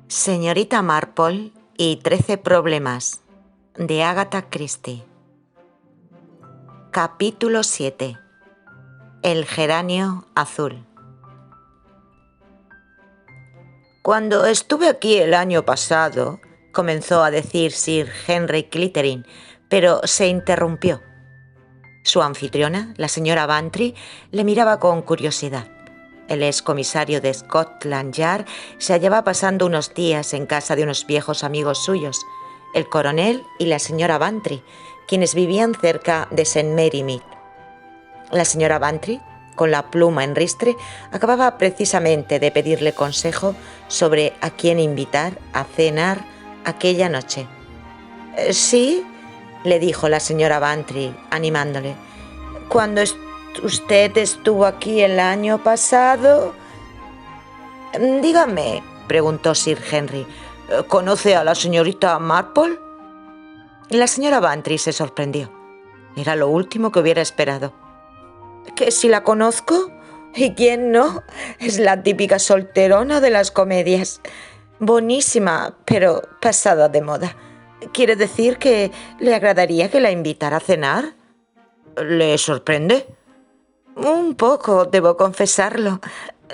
Señorita Marple y 13 problemas, de Agatha Christie. Capítulo 7. El geranio azul. Cuando estuve aquí el año pasado, comenzó a decir Sir Henry Clittering, pero se interrumpió. Su anfitriona, la señora Bantry, le miraba con curiosidad. El excomisario de Scotland Yard se hallaba pasando unos días en casa de unos viejos amigos suyos, el coronel y la señora Bantry, quienes vivían cerca de St. Mary Mead. La señora Bantry, con la pluma en ristre, acababa precisamente de pedirle consejo sobre a quién invitar a cenar aquella noche. «Sí», le dijo la señora Bantry, animándole. «Cuando usted estuvo aquí el año pasado...» «Dígame», preguntó Sir Henry, «¿conoce a la señorita Marple?» La señora Bantry se sorprendió. Era lo último que hubiera esperado. ¿Que si la conozco? ¿Y quién no? Es la típica solterona de las comedias. Bonísima, pero pasada de moda. ¿Quiere decir que le agradaría que la invitara a cenar? ¿Le sorprende? Un poco, debo confesarlo.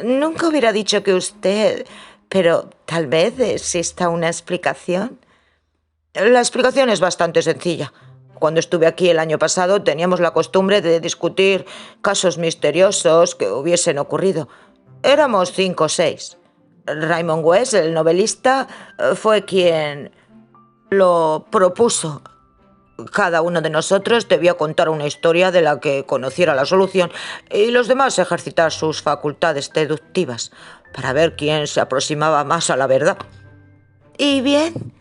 Nunca hubiera dicho que usted... Pero tal vez exista una explicación. La explicación es bastante sencilla. Cuando estuve aquí el año pasado teníamos la costumbre de discutir casos misteriosos que hubiesen ocurrido. Éramos 5 o 6. Raymond West, el novelista, fue quien lo propuso. Cada uno de nosotros debía contar una historia de la que conociera la solución y los demás ejercitar sus facultades deductivas para ver quién se aproximaba más a la verdad. ¿Y bien?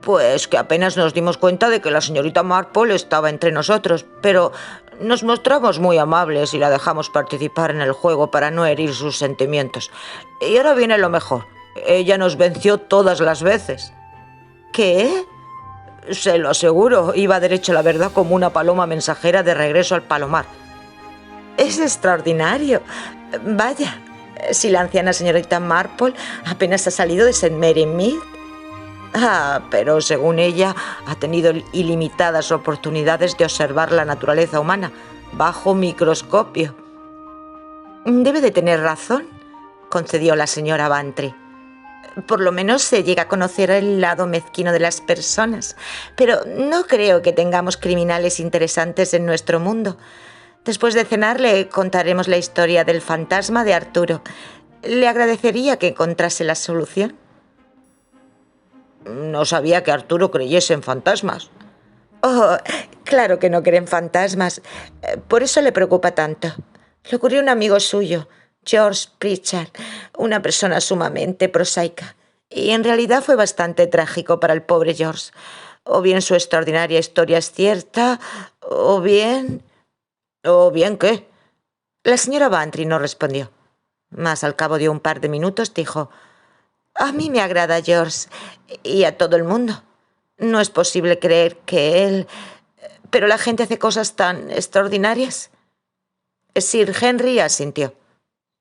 Pues que apenas nos dimos cuenta de que la señorita Marple estaba entre nosotros, pero nos mostramos muy amables y la dejamos participar en el juego para no herir sus sentimientos. Y ahora viene lo mejor. Ella nos venció todas las veces. ¿Qué? Se lo aseguro, iba derecho a la verdad como una paloma mensajera de regreso al palomar. Es extraordinario. Vaya, si la anciana señorita Marple apenas ha salido de St. Mary Mead. Pero según ella ha tenido ilimitadas oportunidades de observar la naturaleza humana bajo microscopio. Debe de tener razón, concedió la señora Bantry. Por lo menos se llega a conocer el lado mezquino de las personas, pero no creo que tengamos criminales interesantes en nuestro mundo. Después de cenar le contaremos la historia del fantasma de Arturo. ¿Le agradecería que encontrase la solución? No sabía que Arturo creyese en fantasmas. Oh, claro que no cree en fantasmas. Por eso le preocupa tanto. Le ocurrió a un amigo suyo, George Pritchard, una persona sumamente prosaica. Y en realidad fue bastante trágico para el pobre George. O bien su extraordinaria historia es cierta, o bien... ¿O bien qué? La señora Bantry no respondió. Mas al cabo de un par de minutos dijo... A mí me agrada George y a todo el mundo. No es posible creer que él... Pero la gente hace cosas tan extraordinarias. Sir Henry asintió.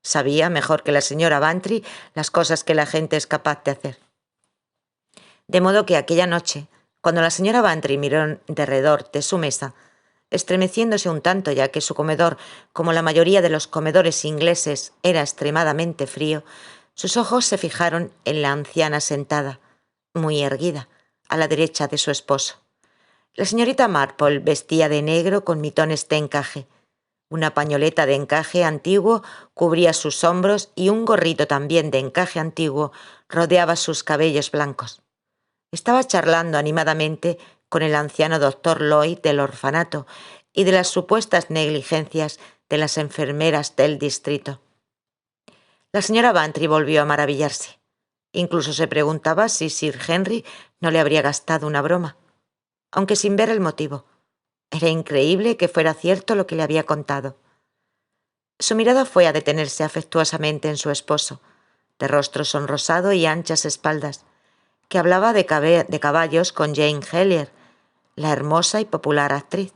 Sabía mejor que la señora Bantry las cosas que la gente es capaz de hacer. De modo que aquella noche, cuando la señora Bantry miró derredor de su mesa, estremeciéndose un tanto ya que su comedor, como la mayoría de los comedores ingleses, era extremadamente frío, sus ojos se fijaron en la anciana sentada, muy erguida, a la derecha de su esposo. La señorita Marple vestía de negro con mitones de encaje. Una pañoleta de encaje antiguo cubría sus hombros y un gorrito también de encaje antiguo rodeaba sus cabellos blancos. Estaba charlando animadamente con el anciano doctor Lloyd del orfanato y de las supuestas negligencias de las enfermeras del distrito. La señora Bantry volvió a maravillarse. Incluso se preguntaba si Sir Henry no le habría gastado una broma, aunque sin ver el motivo. Era increíble que fuera cierto lo que le había contado. Su mirada fue a detenerse afectuosamente en su esposo, de rostro sonrosado y anchas espaldas, que hablaba de caballos con Jane Hellier, la hermosa y popular actriz.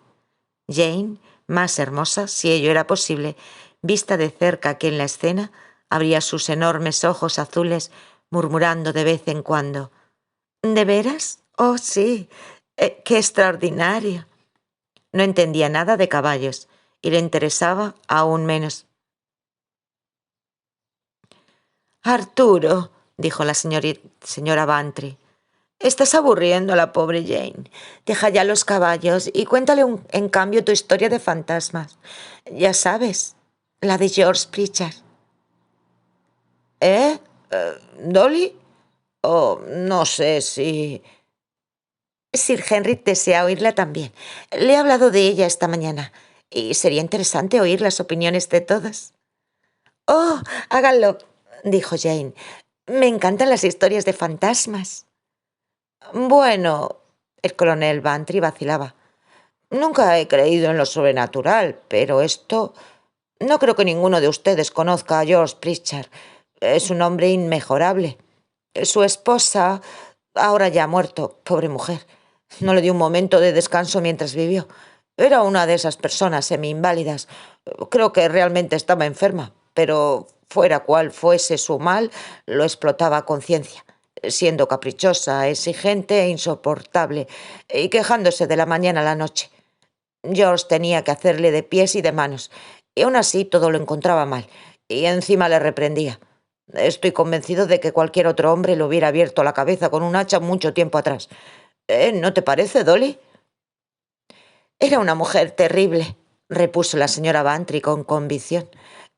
Jane, más hermosa, si ello era posible, vista de cerca que en la escena, abría sus enormes ojos azules murmurando de vez en cuando: ¿De veras? Oh, sí. ¡Qué extraordinario! No entendía nada de caballos y le interesaba aún menos. Arturo, dijo la señora Bantry, estás aburriendo a la pobre Jane. Deja ya los caballos y cuéntale en cambio tu historia de fantasmas. Ya sabes, la de George Pritchard. ¿Eh? ¿Dolly? Oh, no sé si... Sir Henry desea oírla también. Le he hablado de ella esta mañana y sería interesante oír las opiniones de todos. Oh, háganlo, dijo Jane. Me encantan las historias de fantasmas. Bueno, el coronel Bantry vacilaba. Nunca he creído en lo sobrenatural, pero esto... No creo que ninguno de ustedes conozca a George Pritchard. Es un hombre inmejorable. Su esposa, ahora ya ha muerto, pobre mujer, no le dio un momento de descanso mientras vivió. Era una de esas personas semi-inválidas. Creo que realmente estaba enferma, pero fuera cual fuese su mal, lo explotaba a conciencia, siendo caprichosa, exigente e insoportable, y quejándose de la mañana a la noche. George tenía que hacerle de pies y de manos, y aún así todo lo encontraba mal, y encima le reprendía. Estoy convencido de que cualquier otro hombre le hubiera abierto la cabeza con un hacha mucho tiempo atrás. ¿No te parece, Dolly? Era una mujer terrible, repuso la señora Bantry con convicción.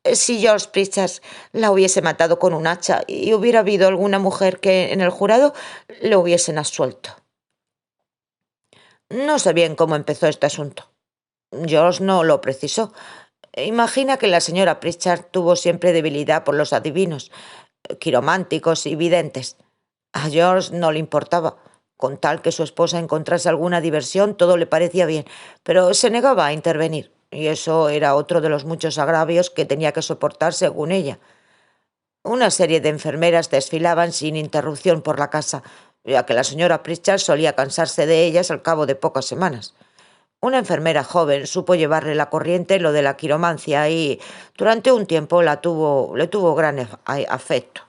Si George Pritchard la hubiese matado con un hacha y hubiera habido alguna mujer que en el jurado le hubiesen absuelto. No sé bien cómo empezó este asunto. George no lo precisó. Imagina que la señora Pritchard tuvo siempre debilidad por los adivinos, quirománticos y videntes. A George no le importaba. Con tal que su esposa encontrase alguna diversión, todo le parecía bien, pero se negaba a intervenir, y eso era otro de los muchos agravios que tenía que soportar según ella. Una serie de enfermeras desfilaban sin interrupción por la casa, ya que la señora Pritchard solía cansarse de ellas al cabo de pocas semanas. Una enfermera joven supo llevarle la corriente lo de la quiromancia y durante un tiempo le tuvo gran afecto.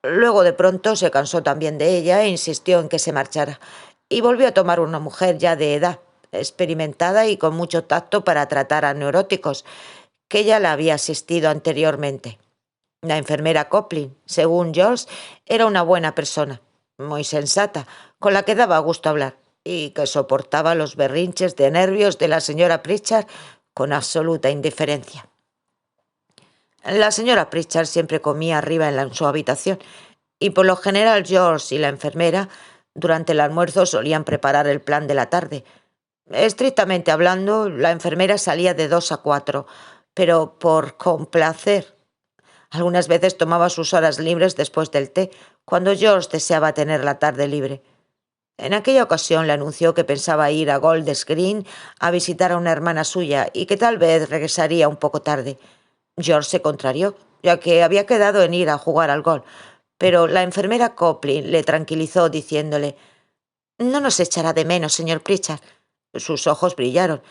Luego de pronto se cansó también de ella e insistió en que se marchara, y volvió a tomar una mujer ya de edad, experimentada y con mucho tacto para tratar a neuróticos, que ya la había asistido anteriormente. La enfermera Coplin, según George, era una buena persona, muy sensata, con la que daba gusto hablar, y que soportaba los berrinches de nervios de la señora Pritchard con absoluta indiferencia. La señora Pritchard siempre comía arriba en su habitación, y por lo general George y la enfermera durante el almuerzo solían preparar el plan de la tarde. Estrictamente hablando, la enfermera salía de 2 a 4, pero por complacer. Algunas veces tomaba sus horas libres después del té, cuando George deseaba tener la tarde libre. En aquella ocasión le anunció que pensaba ir a Golders Green a visitar a una hermana suya y que tal vez regresaría un poco tarde. George se contrarió, ya que había quedado en ir a jugar al golf, pero la enfermera Coplin le tranquilizó diciéndole: «No nos echará de menos, señor Pritchard». Sus ojos brillaron.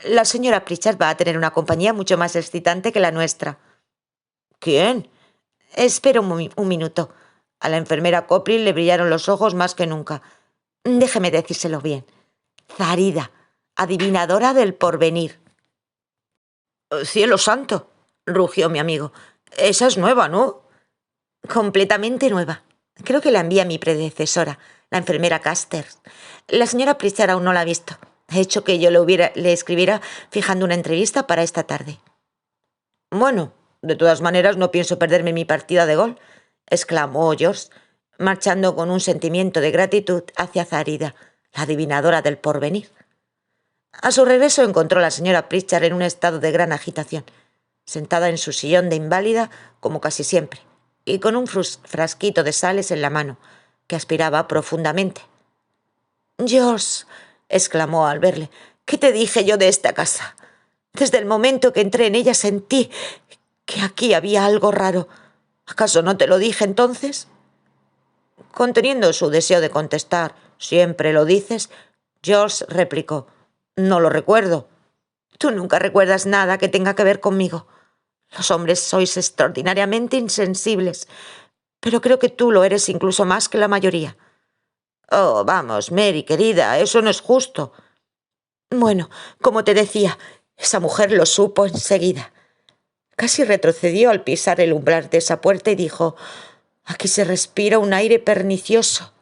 «La señora Pritchard va a tener una compañía mucho más excitante que la nuestra». «¿Quién?» «Espera un minuto». A la enfermera Coplin le brillaron los ojos más que nunca. «Déjeme decírselo bien. Zarida, adivinadora del porvenir». «¡Cielo santo!», rugió mi amigo. «Esa es nueva, ¿no?». «Completamente nueva. Creo que la envía mi predecesora, la enfermera Casters. La señora Pritchard aún no la ha visto. Ha hecho que yo le escribiera fijando una entrevista para esta tarde». «Bueno, de todas maneras no pienso perderme mi partida de golf», exclamó George, marchando con un sentimiento de gratitud hacia Zarida, la adivinadora del porvenir. A su regreso encontró a la señora Pritchard en un estado de gran agitación, sentada en su sillón de inválida como casi siempre, y con un frasquito de sales en la mano, que aspiraba profundamente. «George», exclamó al verle, «¿qué te dije yo de esta casa? Desde el momento que entré en ella sentí que aquí había algo raro. ¿Acaso no te lo dije entonces?». Conteniendo su deseo de contestar «siempre lo dices», George replicó: «No lo recuerdo». «Tú nunca recuerdas nada que tenga que ver conmigo. Los hombres sois extraordinariamente insensibles. pero creo que tú lo eres incluso más que la mayoría. Oh, vamos, Mary, querida, eso no es justo. Bueno, como te decía, esa mujer lo supo enseguida. Casi retrocedió al pisar el umbral de esa puerta y dijo: «Aquí se respira un aire pernicioso.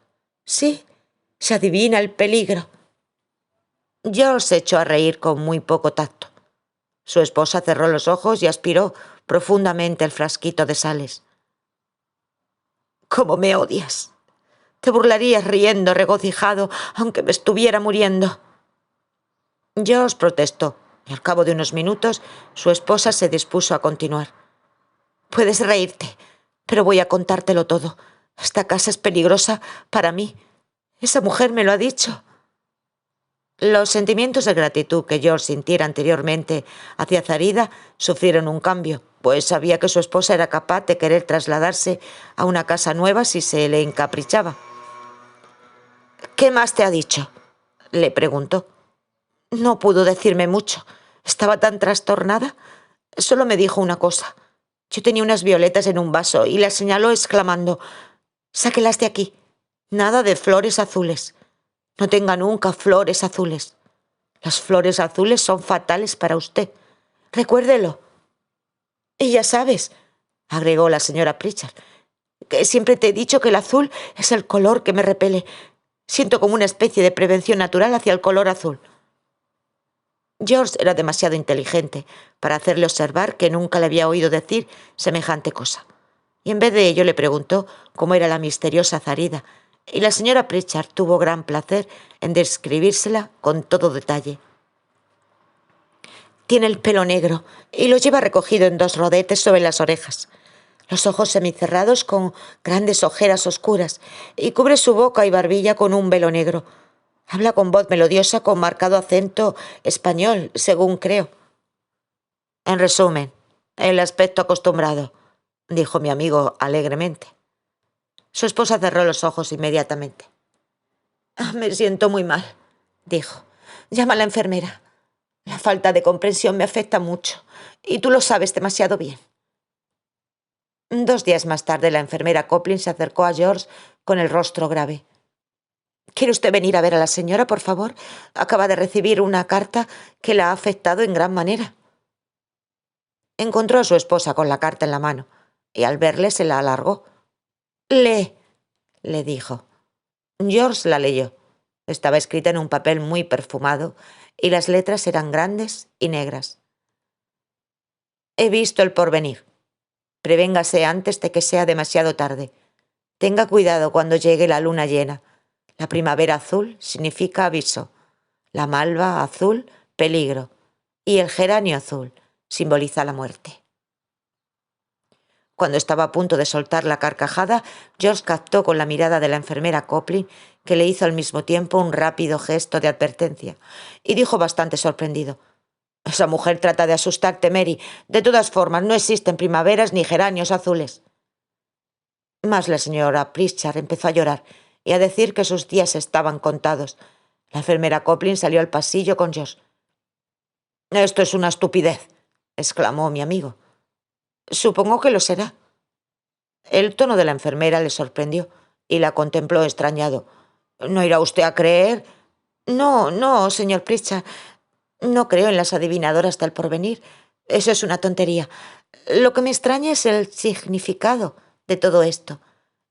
Sí, se adivina el peligro». George se echó a reír con muy poco tacto. Su esposa cerró los ojos y aspiró profundamente el frasquito de sales. «¿Cómo me odias? Te burlarías riendo regocijado aunque me estuviera muriendo». George protestó, y al cabo de unos minutos su esposa se dispuso a continuar. «Puedes reírte, pero voy a contártelo todo. Esta casa es peligrosa para mí. Esa mujer me lo ha dicho». Los sentimientos de gratitud que George sintiera anteriormente hacia Zarida sufrieron un cambio, pues sabía que su esposa era capaz de querer trasladarse a una casa nueva si se le encaprichaba. «¿Qué más te ha dicho?», le preguntó. «No pudo decirme mucho. Estaba tan trastornada. Solo me dijo una cosa. Yo tenía unas violetas en un vaso y las señaló exclamando: «Sáquelas de aquí. Nada de flores azules. No tenga nunca flores azules. Las flores azules son fatales para usted. Recuérdelo». «Y ya sabes», agregó la señora Pritchard, «que siempre te he dicho que el azul es el color que me repele. Siento como una especie de prevención natural hacia el color azul». George era demasiado inteligente para hacerle observar que nunca le había oído decir semejante cosa, y en vez de ello le preguntó cómo era la misteriosa Zarida, y la señora Pritchard tuvo gran placer en describírsela con todo detalle. «Tiene el pelo negro y lo lleva recogido en 2 rodetes sobre las orejas, los ojos semicerrados con grandes ojeras oscuras, y cubre su boca y barbilla con un velo negro. Habla con voz melodiosa con marcado acento español, según creo». «En resumen, el aspecto acostumbrado», dijo mi amigo alegremente. Su esposa cerró los ojos inmediatamente. «Me siento muy mal», dijo. «Llama a la enfermera. La falta de comprensión me afecta mucho, y tú lo sabes demasiado bien». 2 días más tarde, la enfermera Coplin se acercó a George con el rostro grave. «¿Quiere usted venir a ver a la señora, por favor? Acaba de recibir una carta que la ha afectado en gran manera». Encontró a su esposa con la carta en la mano, y al verle se la alargó. «Lee», le dijo. George la leyó. Estaba escrita en un papel muy perfumado, y las letras eran grandes y negras. «He visto el porvenir. Prevéngase antes de que sea demasiado tarde. Tenga cuidado cuando llegue la luna llena. La primavera azul significa aviso. La malva azul, peligro. Y el geranio azul simboliza la muerte». Cuando estaba a punto de soltar la carcajada, George captó con la mirada de la enfermera Coplin, que le hizo al mismo tiempo un rápido gesto de advertencia, y dijo bastante sorprendido: «Esa mujer trata de asustarte, Mary. De todas formas, no existen primaveras ni geranios azules». Mas la señora Pritchard empezó a llorar y a decir que sus días estaban contados. La enfermera Coplin salió al pasillo con George. «Esto es una estupidez», exclamó mi amigo. «Supongo que lo será». El tono de la enfermera le sorprendió y la contempló extrañado. «¿No irá usted a creer?» No, señor Pritchard. No creo en las adivinadoras del porvenir. Eso es una tontería. Lo que me extraña es el significado de todo esto.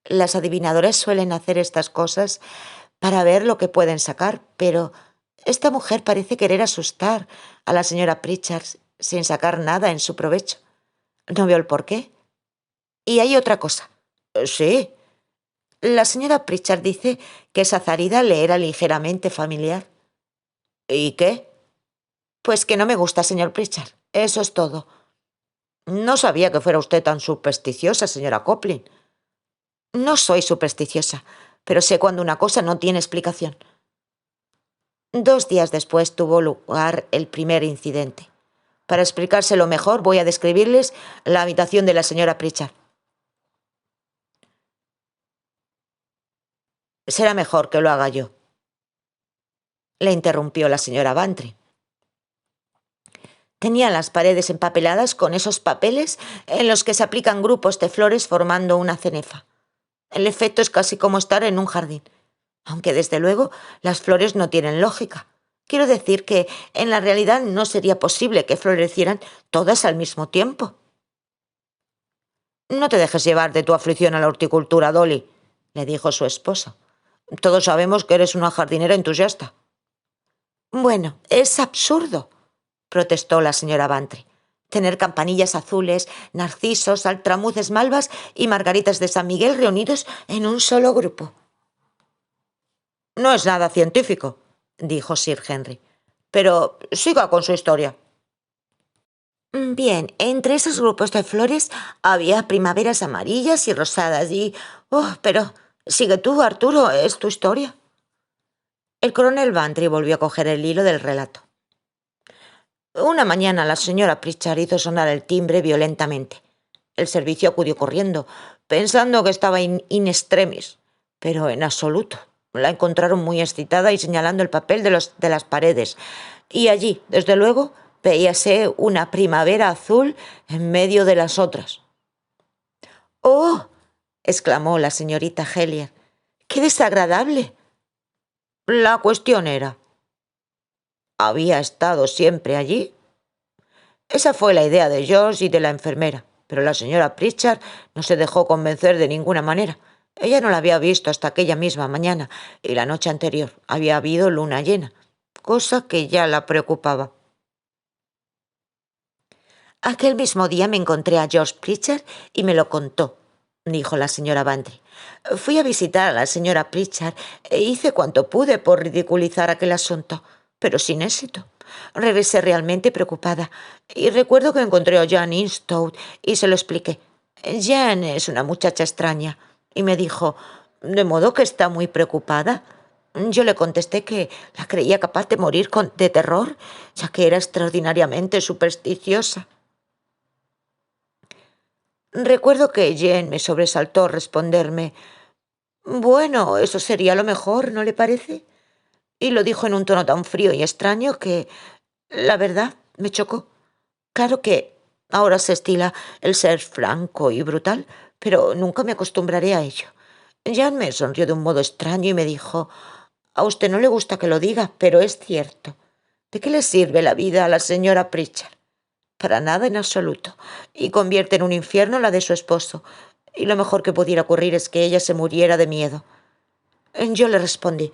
Las adivinadoras suelen hacer estas cosas para ver lo que pueden sacar, pero esta mujer parece querer asustar a la señora Pritchard sin sacar nada en su provecho. No veo el porqué. Y hay otra cosa». «Sí». «La señora Pritchard dice que esa Zarida le era ligeramente familiar». «¿Y qué?». «Pues que no me gusta, señor Pritchard. Eso es todo». «No sabía que fuera usted tan supersticiosa, señora Coplin». «No soy supersticiosa, pero sé cuando una cosa no tiene explicación». 2 días después tuvo lugar el primer incidente. Para explicárselo mejor, voy a describirles la habitación de la señora Pritchard. «Será mejor que lo haga yo», le interrumpió la señora Bantry. Tenía las paredes empapeladas con esos papeles en los que se aplican grupos de flores formando una cenefa. El efecto es casi como estar en un jardín, aunque desde luego las flores no tienen lógica. Quiero decir que en la realidad no sería posible que florecieran todas al mismo tiempo. No te dejes llevar de tu aflicción a la horticultura, Dolly, le dijo su esposo. Todos sabemos que eres una jardinera entusiasta. Bueno, es absurdo, protestó la señora Bantry. Tener campanillas azules, narcisos, altramuces malvas y margaritas de San Miguel reunidos en un solo grupo. No es nada científico, dijo Sir Henry. Pero siga con su historia. Bien, entre esos grupos de flores había primaveras amarillas y rosadas y... Oh, pero sigue tú, Arturo, es tu historia. El coronel Bantry volvió a coger el hilo del relato. Una mañana la señora Pritchard hizo sonar el timbre violentamente. El servicio acudió corriendo, pensando que estaba in extremis, pero en absoluto. La encontraron muy excitada y señalando el papel de las paredes. Y allí, desde luego, veíase una primavera azul en medio de las otras. «¡Oh!», exclamó la señorita Hellier. «¡Qué desagradable!». La cuestión era, ¿había estado siempre allí? Esa fue la idea de George y de la enfermera, pero la señora Pritchard no se dejó convencer de ninguna manera. Ella no la había visto hasta aquella misma mañana, y la noche anterior había habido luna llena, cosa que ya la preocupaba. Aquel mismo día me encontré a George Pritchard y me lo contó, dijo la señora Bantry. Fui a visitar a la señora Pritchard e hice cuanto pude por ridiculizar aquel asunto, pero sin éxito. Regresé realmente preocupada y recuerdo que encontré a Jane Instow y se lo expliqué. Jane es una muchacha extraña y me dijo, ¿de modo que está muy preocupada? Yo le contesté que la creía capaz de morir de terror, ya que era extraordinariamente supersticiosa. Recuerdo que Jane me sobresaltó responderme, «Bueno, eso sería lo mejor, ¿no le parece?». Y lo dijo en un tono tan frío y extraño que, la verdad, me chocó. Claro que ahora se estila el ser franco y brutal, pero nunca me acostumbraré a ello. Jane me sonrió de un modo extraño y me dijo, «A usted no le gusta que lo diga, pero es cierto. ¿De qué le sirve la vida a la señora Pritchard? Para nada en absoluto, y convierte en un infierno la de su esposo, y lo mejor que pudiera ocurrir es que ella se muriera de miedo». Yo le respondí,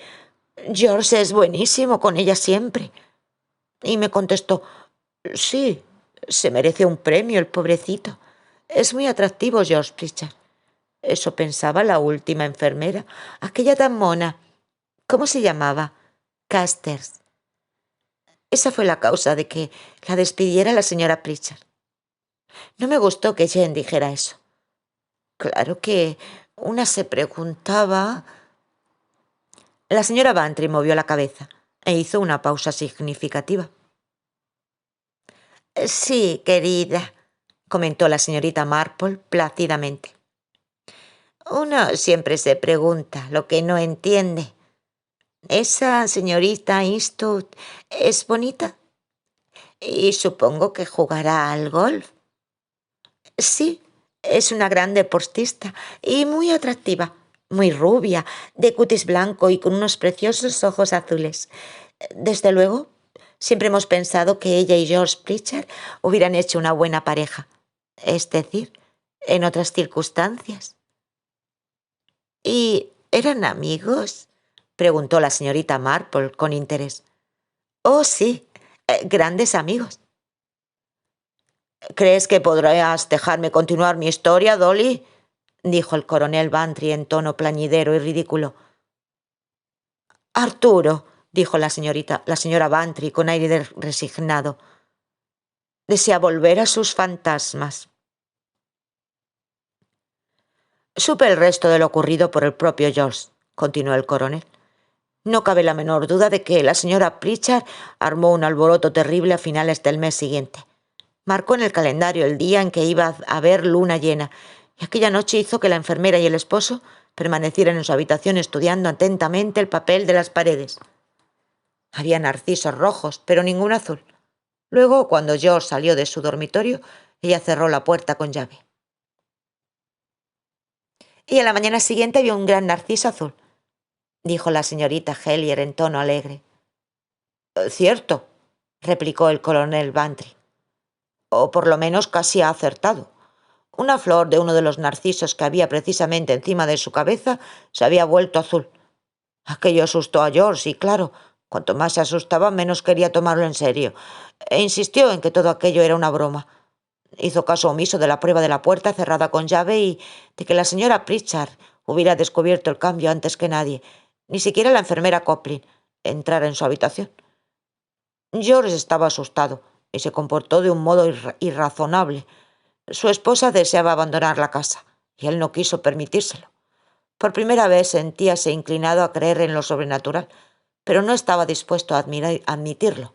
«George es buenísimo con ella siempre». Y me contestó, «Sí, se merece un premio el pobrecito. Es muy atractivo George Pritchard». Eso pensaba la última enfermera, aquella tan mona. ¿Cómo se llamaba? Casters. Esa fue la causa de que la despidiera la señora Pritchard. No me gustó que Jane dijera eso. Claro que una se preguntaba... La señora Bantry movió la cabeza e hizo una pausa significativa. «Sí, querida», comentó la señorita Marple plácidamente. «Uno siempre se pregunta lo que no entiende. ¿Esa señorita Instow es bonita? Y supongo que jugará al golf». «Sí, es una gran deportista y muy atractiva, muy rubia, de cutis blanco y con unos preciosos ojos azules. Desde luego, siempre hemos pensado que ella y George Pritchard hubieran hecho una buena pareja, es decir, en otras circunstancias». «¿Y eran amigos?», preguntó la señorita Marple con interés. «Oh, sí, grandes amigos». «¿Crees que podrás dejarme continuar mi historia, Dolly?», dijo el coronel Bantry en tono plañidero y ridículo. «Arturo», dijo la señora Bantry con aire resignado, «desea volver a sus fantasmas». «Supe el resto de lo ocurrido por el propio George», continuó el coronel. «No cabe la menor duda de que la señora Pritchard armó un alboroto terrible a finales del mes siguiente. Marcó en el calendario el día en que iba a haber luna llena, y aquella noche hizo que la enfermera y el esposo permanecieran en su habitación estudiando atentamente el papel de las paredes. Había narcisos rojos, pero ningún azul. Luego, cuando George salió de su dormitorio, ella cerró la puerta con llave. Y a la mañana siguiente vio un gran narciso azul, dijo la señorita Hellier en tono alegre. Cierto, replicó el coronel Bantry. O por lo menos casi ha acertado. Una flor de uno de los narcisos que había precisamente encima de su cabeza se había vuelto azul. Aquello asustó a George y, claro, cuanto más se asustaba, menos quería tomarlo en serio, e insistió en que todo aquello era una broma. Hizo caso omiso de la prueba de la puerta cerrada con llave y de que la señora Pritchard hubiera descubierto el cambio antes que nadie, ni siquiera la enfermera Coplin, entrara en su habitación. George estaba asustado y se comportó de un modo irrazonable. Su esposa deseaba abandonar la casa y él no quiso permitírselo. Por primera vez sentíase inclinado a creer en lo sobrenatural, pero no estaba dispuesto a admitirlo.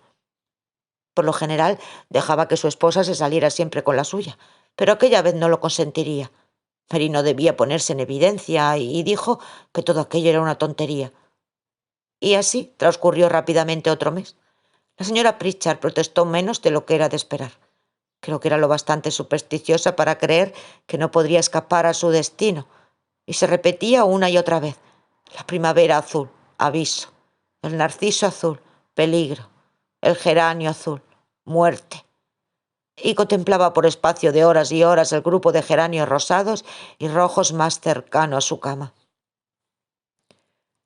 Por lo general, dejaba que su esposa se saliera siempre con la suya, pero aquella vez no lo consentiría. Mary no debía ponerse en evidencia y dijo que todo aquello era una tontería. Y así transcurrió rápidamente otro mes. La señora Pritchard protestó menos de lo que era de esperar. Creo que era lo bastante supersticiosa para creer que no podría escapar a su destino, y se repetía una y otra vez: la primavera azul, aviso; el narciso azul, peligro; el geranio azul, muerte. Y contemplaba por espacio de horas y horas el grupo de geranios rosados y rojos más cercano a su cama.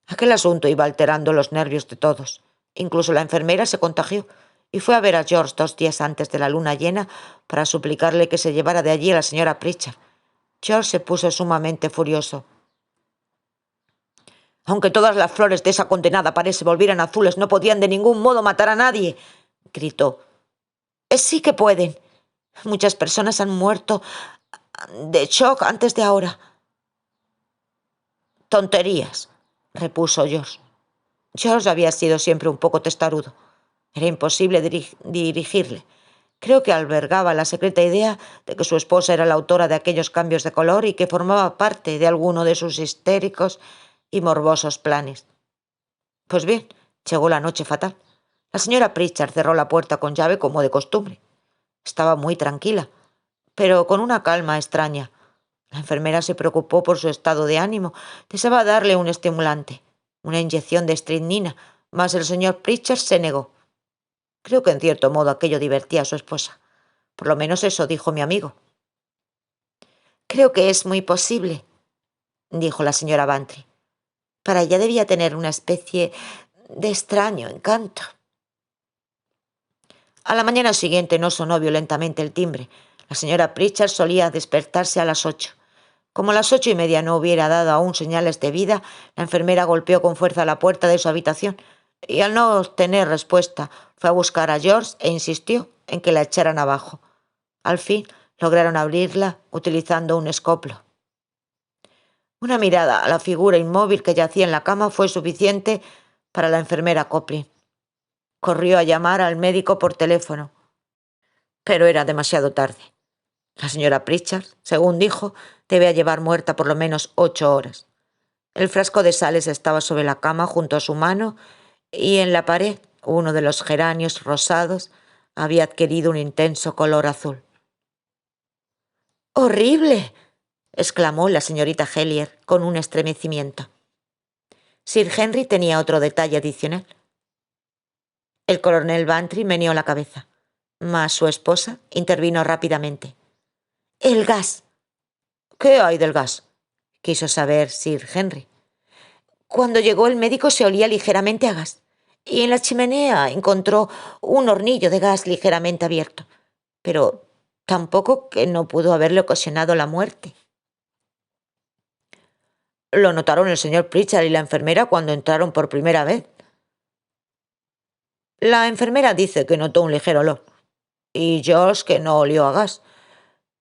Aquel asunto iba alterando los nervios de todos. Incluso la enfermera se contagió y fue a ver a George 2 días antes de la luna llena para suplicarle que se llevara de allí a la señora Pritchard. George se puso sumamente furioso. «Aunque todas las flores de esa condenada pared se volvieran azules, no podían de ningún modo matar a nadie», gritó. «Sí que pueden. Muchas personas han muerto de shock antes de ahora». «Tonterías», repuso George. George había sido siempre un poco testarudo. Era imposible dirigirle. Creo que albergaba la secreta idea de que su esposa era la autora de aquellos cambios de color y que formaba parte de alguno de sus histéricos y morbosos planes. Pues bien, llegó la noche fatal. La señora Pritchard cerró la puerta con llave como de costumbre. Estaba muy tranquila, pero con una calma extraña. La enfermera se preocupó por su estado de ánimo. Deseaba darle un estimulante, una inyección de estricnina, mas el señor Pritchard se negó. Creo que en cierto modo aquello divertía a su esposa. Por lo menos eso dijo mi amigo. «Creo que es muy posible», dijo la señora Bantry. «Para ella debía tener una especie de extraño encanto». A la mañana siguiente no sonó violentamente el timbre. La señora Pritchard solía despertarse a las 8. Como a las 8:30 no hubiera dado aún señales de vida, la enfermera golpeó con fuerza la puerta de su habitación y, al no obtener respuesta, fue a buscar a George e insistió en que la echaran abajo. Al fin lograron abrirla utilizando un escoplo. Una mirada a la figura inmóvil que yacía en la cama fue suficiente para la enfermera Coplin. Corrió a llamar al médico por teléfono, pero era demasiado tarde. La señora Pritchard, según dijo, debía llevar muerta por lo menos 8 horas. El frasco de sales estaba sobre la cama junto a su mano y en la pared uno de los geranios rosados había adquirido un intenso color azul. «¡Horrible!», exclamó la señorita Hellier con un estremecimiento. Sir Henry tenía otro detalle adicional. El coronel Bantry meneó la cabeza, mas su esposa intervino rápidamente. «¡El gas!». «¿Qué hay del gas?», quiso saber Sir Henry. «Cuando llegó el médico se olía ligeramente a gas, y en la chimenea encontró un hornillo de gas ligeramente abierto, pero tampoco que no pudo haberle ocasionado la muerte». «Lo notaron el señor Pritchard y la enfermera cuando entraron por primera vez». «La enfermera dice que notó un ligero olor, y George que no olió a gas,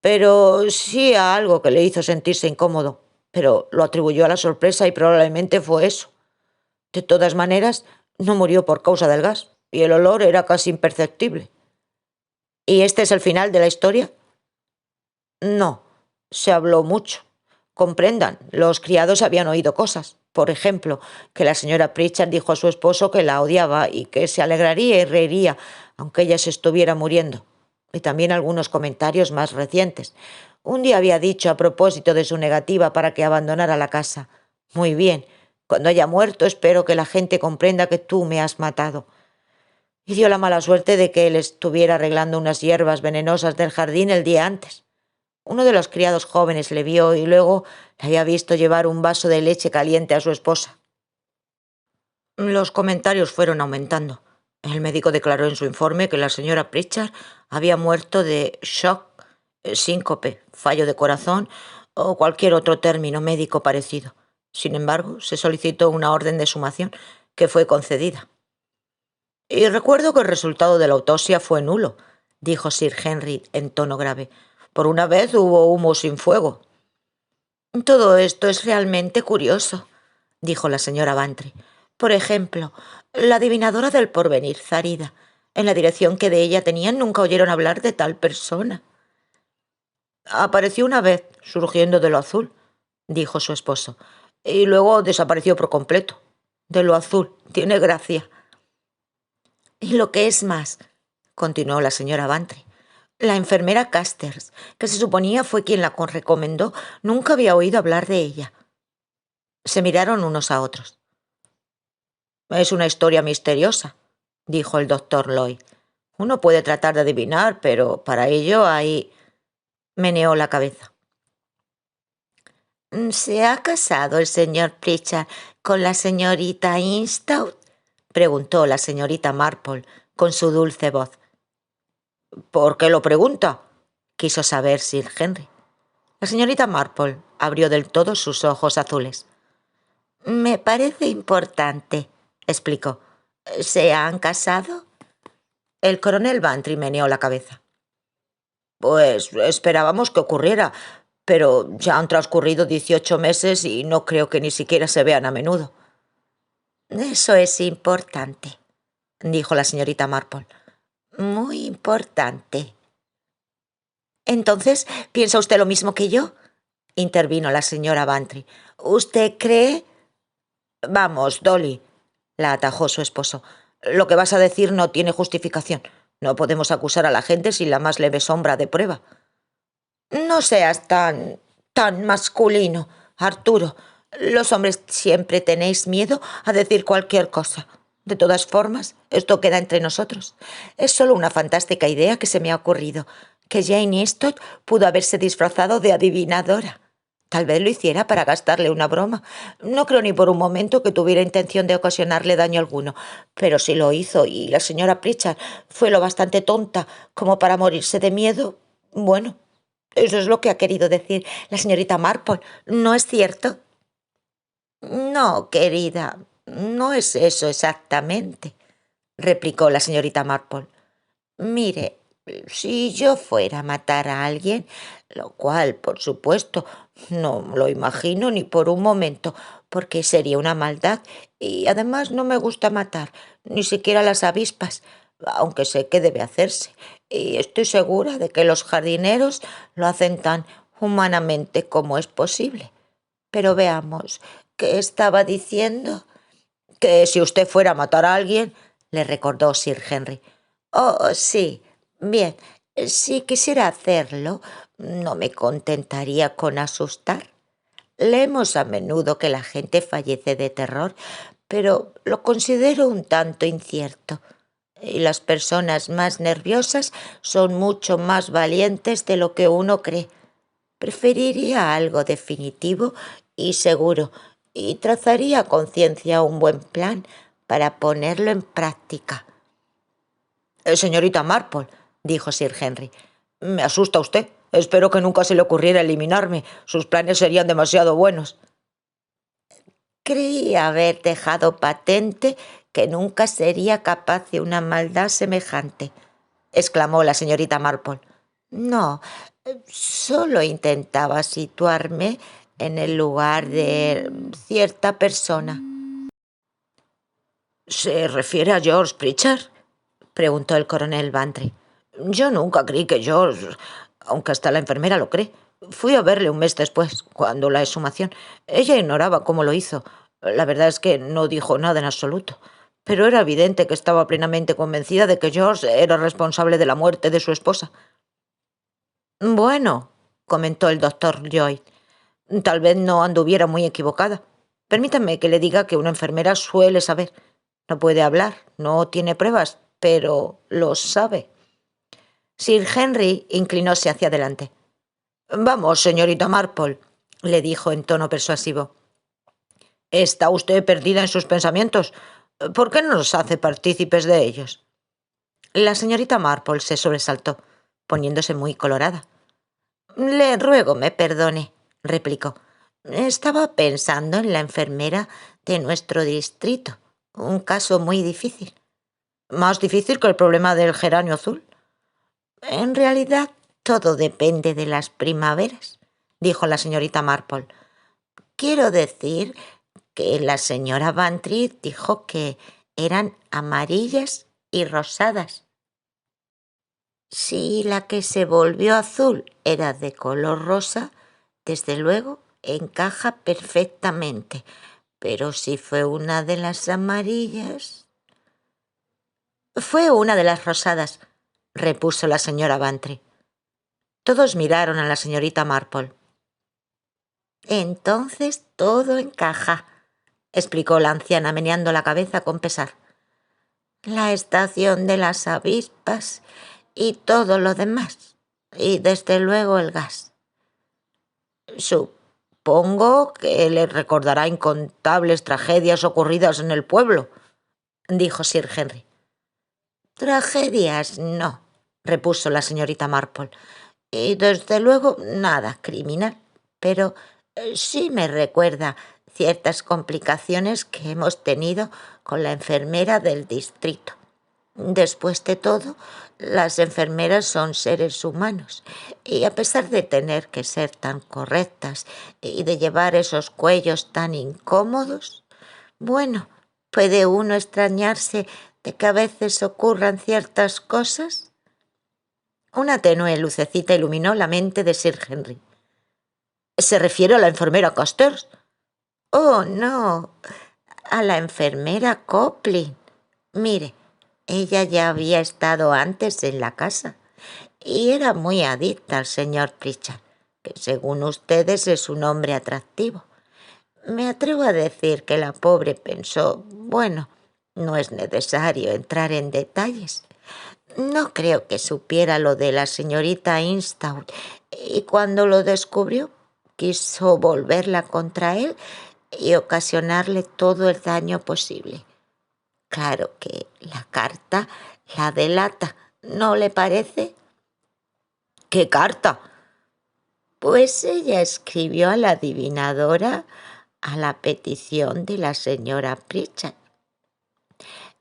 pero sí a algo que le hizo sentirse incómodo, pero lo atribuyó a la sorpresa y probablemente fue eso. De todas maneras, no murió por causa del gas, y el olor era casi imperceptible». «¿Y este es el final de la historia?». «No, se habló mucho. Comprendan, los criados habían oído cosas. Por ejemplo, que la señora Pritchard dijo a su esposo que la odiaba y que se alegraría y reiría aunque ella se estuviera muriendo. Y también algunos comentarios más recientes. Un día había dicho a propósito de su negativa para que abandonara la casa: «Muy bien, cuando haya muerto espero que la gente comprenda que tú me has matado». Y dio la mala suerte de que él estuviera arreglando unas hierbas venenosas del jardín el día antes. Uno de los criados jóvenes le vio y luego le había visto llevar un vaso de leche caliente a su esposa. Los comentarios fueron aumentando. El médico declaró en su informe que la señora Pritchard había muerto de shock, síncope, fallo de corazón o cualquier otro término médico parecido. Sin embargo, se solicitó una orden de sumación, que fue concedida. «Y recuerdo que el resultado de la autopsia fue nulo», dijo Sir Henry en tono grave. «Por una vez hubo humo sin fuego». «Todo esto es realmente curioso», dijo la señora Bantry. «Por ejemplo, la adivinadora del porvenir, Zarida. En la dirección que de ella tenían nunca oyeron hablar de tal persona». «Apareció una vez, surgiendo de lo azul», dijo su esposo, «y luego desapareció por completo. De lo azul. Tiene gracia». «Y lo que es más», continuó la señora Bantry, «la enfermera Casters, que se suponía fue quien la recomendó, nunca había oído hablar de ella». Se miraron unos a otros. «Es una historia misteriosa», dijo el doctor Lloyd. «Uno puede tratar de adivinar, pero para ello hay...». Meneó la cabeza. «¿Se ha casado el señor Pritchard con la señorita Instout?», preguntó la señorita Marple con su dulce voz. «¿Por qué lo pregunta?», quiso saber Sir Henry. La señorita Marple abrió del todo sus ojos azules. «Me parece importante», explicó. «¿Se han casado?». El coronel Bantry meneó la cabeza. «Pues esperábamos que ocurriera, pero ya han transcurrido 18 meses y no creo que ni siquiera se vean a menudo». «Eso es importante», dijo la señorita Marple. «Muy importante». «Entonces, ¿piensa usted lo mismo que yo?», intervino la señora Bantry. «¿Usted cree...». «Vamos, Dolly», la atajó su esposo. «Lo que vas a decir no tiene justificación. No podemos acusar a la gente sin la más leve sombra de prueba». «No seas tan masculino, Arturo. Los hombres siempre tenéis miedo a decir cualquier cosa. De todas formas, esto queda entre nosotros. Es solo una fantástica idea que se me ha ocurrido, que Jane Easton pudo haberse disfrazado de adivinadora. Tal vez lo hiciera para gastarle una broma. No creo ni por un momento que tuviera intención de ocasionarle daño alguno, pero si lo hizo y la señora Pritchard fue lo bastante tonta como para morirse de miedo, bueno, eso es lo que ha querido decir la señorita Marple, ¿no es cierto?». «No, querida, no es eso exactamente», replicó la señorita Marple. «Mire, si yo fuera a matar a alguien, lo cual, por supuesto, no lo imagino ni por un momento, porque sería una maldad, y además no me gusta matar, ni siquiera las avispas, aunque sé que debe hacerse, y estoy segura de que los jardineros lo hacen tan humanamente como es posible. Pero veamos, ¿qué estaba diciendo?». «Que si usted fuera a matar a alguien», le recordó Sir Henry. «Oh, sí. Bien, si quisiera hacerlo, no me contentaría con asustar. Leemos a menudo que la gente fallece de terror, pero lo considero un tanto incierto. Y las personas más nerviosas son mucho más valientes de lo que uno cree. Preferiría algo definitivo y seguro, y trazaría a conciencia un buen plan para ponerlo en práctica». «Señorita Marple», dijo Sir Henry, «me asusta usted. Espero que nunca se le ocurriera eliminarme. Sus planes serían demasiado buenos». «Creí haber dejado patente que nunca sería capaz de una maldad semejante», exclamó la señorita Marple. «No, solo intentaba situarme en el lugar de cierta persona». «¿Se refiere a George Pritchard?», preguntó el coronel Bantry. «Yo nunca creí que George, aunque hasta la enfermera lo cree. Fui a verle un mes después, cuando la exhumación. Ella ignoraba cómo lo hizo. La verdad es que no dijo nada en absoluto. pero era evidente que estaba plenamente convencida de que George era responsable de la muerte de su esposa. Bueno, comentó el doctor Lloyd, tal vez no anduviera muy equivocada. Permítame que le diga que una enfermera suele saber. No puede hablar, no tiene pruebas, pero lo sabe. Sir Henry inclinóse hacia adelante. Vamos, señorita Marple, le dijo en tono persuasivo. ¿Está usted perdida en sus pensamientos? ¿Por qué no nos hace partícipes de ellos? La señorita Marple se sobresaltó, poniéndose muy colorada. Le ruego me perdone, replicó. Estaba pensando en la enfermera de nuestro distrito. Un caso muy difícil. ¿Más difícil que el problema del geranio azul? En realidad, todo depende de las primaveras, dijo la señorita Marple. Quiero decir que la señora Bantry dijo que eran amarillas y rosadas. Si la que se volvió azul era de color rosa, desde luego encaja perfectamente. Pero si fue una de las amarillas... Fue una de las rosadas, repuso la señora Bantry. Todos miraron a la señorita Marple. Entonces todo encaja, explicó la anciana meneando la cabeza con pesar. La estación de las avispas y todo lo demás, y desde luego el gas. Supongo que le recordará incontables tragedias ocurridas en el pueblo, dijo Sir Henry. Tragedias no, repuso la señorita Marple, y desde luego nada criminal, pero sí me recuerda ciertas complicaciones que hemos tenido con la enfermera del distrito. Después de todo, las enfermeras son seres humanos y a pesar de tener que ser tan correctas y de llevar esos cuellos tan incómodos, bueno, ¿puede uno extrañarse de que a veces ocurran ciertas cosas? Una tenue lucecita iluminó la mente de Sir Henry. ¿Se refiere a la enfermera Custers? Oh, no, a la enfermera Copley. Mire, ella ya había estado antes en la casa y era muy adicta al señor Pritchard, que según ustedes es un hombre atractivo. Me atrevo a decir que la pobre pensó, bueno, no es necesario entrar en detalles. No creo que supiera lo de la señorita Instout y cuando lo descubrió quiso volverla contra él y ocasionarle todo el daño posible. Claro que la carta la delata, ¿no le parece? ¿Qué carta? Pues ella escribió a la adivinadora a la petición de la señora Pritchard.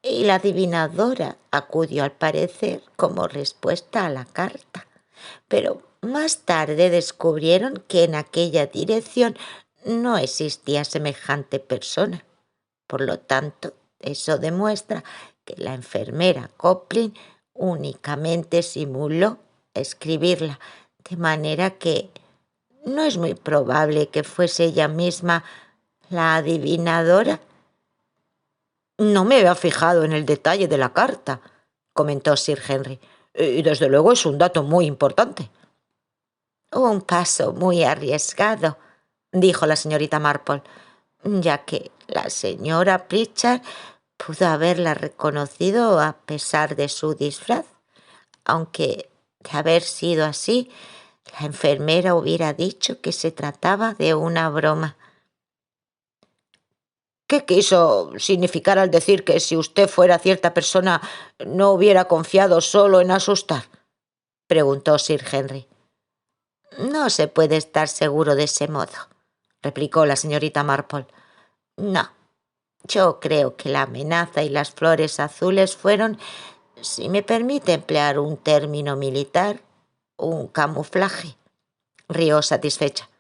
Y la adivinadora acudió al parecer como respuesta a la carta. Pero más tarde descubrieron que en aquella dirección no existía semejante persona. Por lo tanto, eso demuestra que la enfermera Copley únicamente simuló escribirla, de manera que no es muy probable que fuese ella misma la adivinadora. No me había fijado en el detalle de la carta, comentó Sir Henry, y desde luego es un dato muy importante. Un paso muy arriesgado, dijo la señorita Marple, ya que la señora Pritchard pudo haberla reconocido a pesar de su disfraz, aunque de haber sido así, la enfermera hubiera dicho que se trataba de una broma. ¿Qué quiso significar al decir que si usted fuera cierta persona no hubiera confiado solo en asustar? Preguntó Sir Henry. No se puede estar seguro de ese modo, replicó la señorita Marple. No, yo creo que la amenaza y las flores azules fueron, si me permite emplear un término militar, un camuflaje. Rió satisfecha.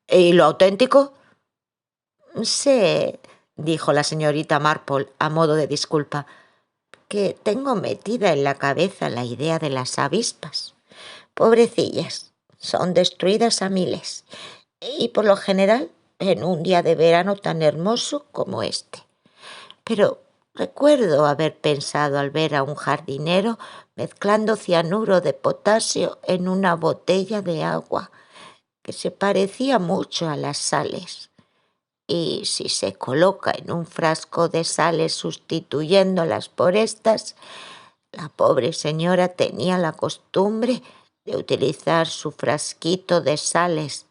¿Y lo auténtico? Sé, dijo la señorita Marple a modo de disculpa, que tengo metida en la cabeza la idea de las avispas. Pobrecillas, son destruidas a miles, y por lo general en un día de verano tan hermoso como este. Pero Recuerdo haber pensado al ver a un jardinero mezclando cianuro de potasio en una botella de agua que se parecía mucho a las sales. Y si se coloca en un frasco de sales sustituyéndolas por estas, la pobre señora tenía la costumbre de utilizar su frasquito de sales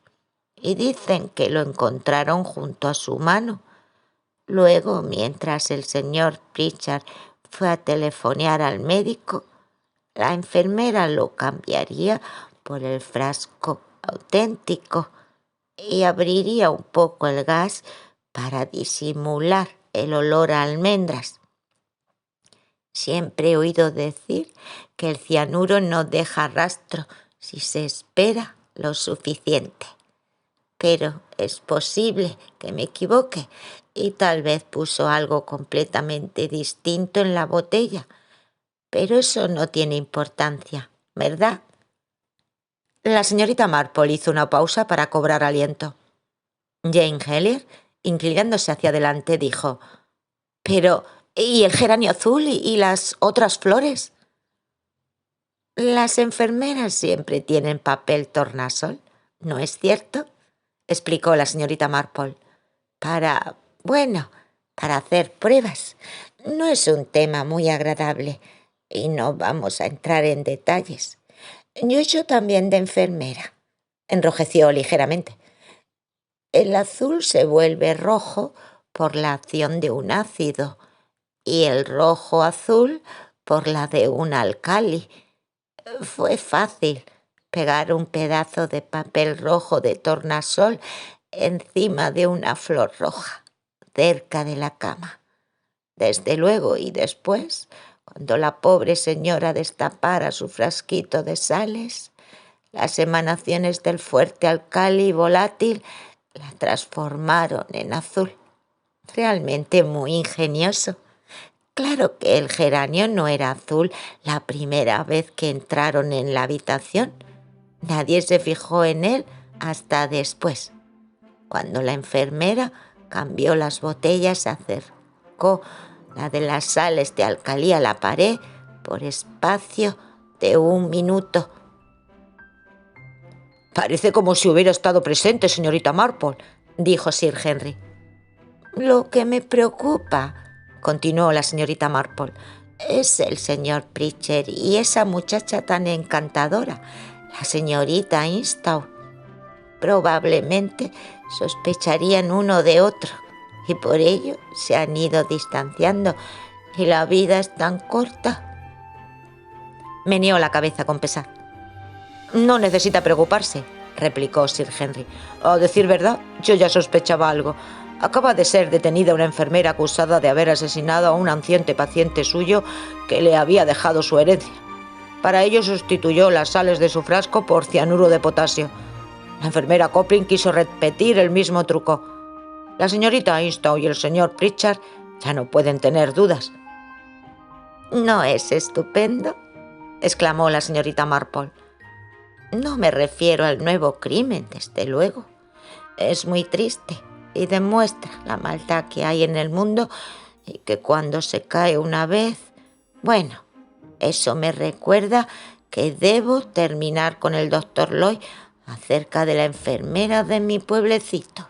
y dicen que lo encontraron junto a su mano. Luego, mientras el señor Pritchard fue a telefonear al médico, la enfermera lo cambiaría por el frasco auténtico y abriría un poco el gas para disimular el olor a almendras. Siempre he oído decir que el cianuro no deja rastro si se espera lo suficiente. Pero es posible que me equivoque y tal vez puso algo completamente distinto en la botella. Pero eso no tiene importancia, ¿verdad? La señorita Marple hizo una pausa para cobrar aliento. Jane Hellier, inclinándose hacia adelante, dijo: «Pero, ¿y el geranio azul y las otras flores?» «Las enfermeras siempre tienen papel tornasol, ¿no es cierto?», explicó la señorita Marple. Para hacer pruebas. No es un tema muy agradable y no vamos a entrar en detalles. Yo he hecho también de enfermera. Enrojeció ligeramente. El azul se vuelve rojo por la acción de un ácido y el rojo azul por la de un álcali. Fue fácil pegar un pedazo de papel rojo de tornasol encima de una flor roja, cerca de la cama. Desde luego, y después, cuando la pobre señora destapara su frasquito de sales, las emanaciones del fuerte álcali volátil la transformaron en azul. Realmente muy ingenioso. Claro que el geranio no era azul la primera vez que entraron en la habitación. Nadie se fijó en él hasta después. Cuando la enfermera cambió las botellas, acercó la de las sales de álcali a la pared por espacio de 1 minuto. «Parece como si hubiera estado presente, señorita Marple», dijo Sir Henry. «Lo que me preocupa», continuó la señorita Marple, «es el señor Pritchard y esa muchacha tan encantadora, la señorita Instow. Probablemente sospecharían uno de otro y por ello se han ido distanciando y la vida es tan corta». Meneó la cabeza con pesar. «No necesita preocuparse», replicó Sir Henry. «A decir verdad, yo ya sospechaba algo. Acaba de ser detenida una enfermera acusada de haber asesinado a un anciente paciente suyo que le había dejado su herencia. Para ello sustituyó las sales de su frasco por cianuro de potasio. La enfermera Coplin quiso repetir el mismo truco. La señorita Instow y el señor Pritchard ya no pueden tener dudas». «¿No es estupendo?», exclamó la señorita Marple. «No me refiero al nuevo crimen, desde luego. Es muy triste y demuestra la maldad que hay en el mundo y que cuando se cae una vez... Bueno, eso me recuerda que debo terminar con el doctor Lloyd acerca de la enfermera de mi pueblecito».